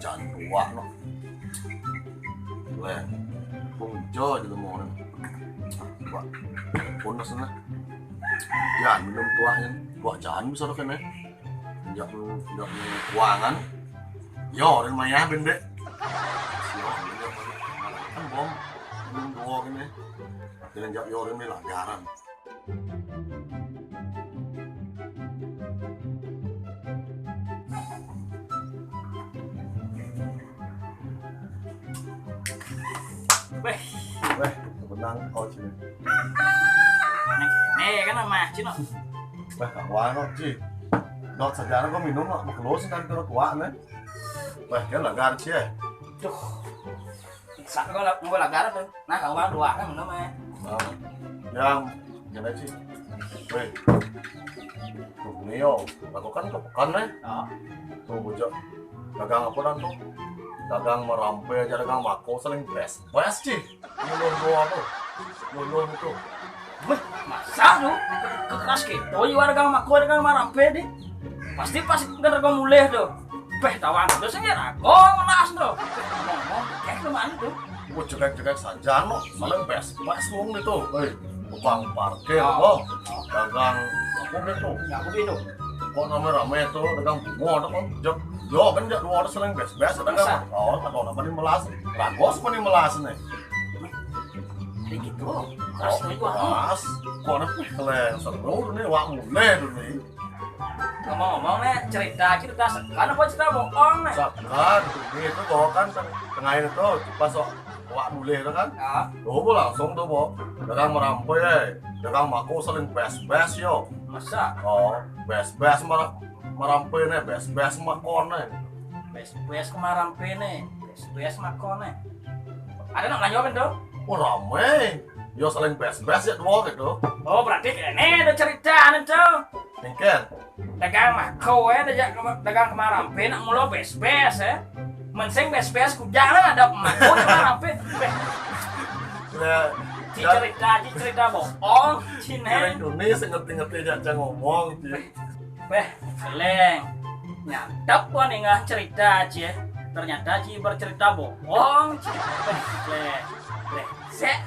Jangan tua no. Gue punjo juga mau nih. Tua, punus nih. Jangan minum tuanya. Tua jangan bisa lo kene. Jangan kuangan. Yo, dan maya bende. Yo, kan bom. Minum dua kene. Jangan jauh yo ini langgaran. Weh, Benang kau sini. nih kan sama Cino. Kawan kok sih. Dot sejarah kau minum mak keluar sih kan kalau tua nih. Kan langgaran sih. Duh, sak kau mau lagaran tuh. Nah kau bang dua kan minum ya. Yang gimana sih? Tuh Neo, aku kan kepekan nih. Tuh bocah dagang apa dan tuh? Dagang merampe aja dagang mako saling best sih. Luluh tuh. Luluh itu. Masa tuh keras gitu. Juga dagang mako dagang marampe deh. Pasti kan dagang mulai tuh. Tawang terus aja rago melas tuh. Ngomong kayak kemana tuh? Gue cekek saja no, saling best mung itu. Tukang parkir kok. Dagang apa gitu? Ya begitu. Kok namanya rame tuh dagang bunga tuh kan. Yo kan dua orang saling best dagang. Oh, kalau apa nih melas? Ragos apa nih melas nih? Kayak gitu. Keras tuh itu. Keras. Kok ada kalian seru nih wak mulai tuh nih. Ngomong-ngomong nih cerita sekarang apa cerita bohong nih? Sekarang itu kok kan tengah ini tuh pas wak mulai itu kan. Tuh langsung tuh bo. Dagang merampe dagang mako saling best yo. Masa? Oh, best merampe nih, best makon nih. Bes kemarampe nih. Bes makone. Ada nak lanjutin tuh? Oh rame. Yo saling best ya dua gitu. Oh berarti ini ada cerita nih tuh. Mungkin. Dagang mako ya, dagang kemarampe nak mulu bes ya. Mensing bes kujang ada mako kemarampe. Cerita bohong, Cine. Indonesia ngerti aja ngomong sih. Keleng. Nyantap gua nih nggak cerita aja. Ternyata Ci bercerita bohong. Keleng. Sek.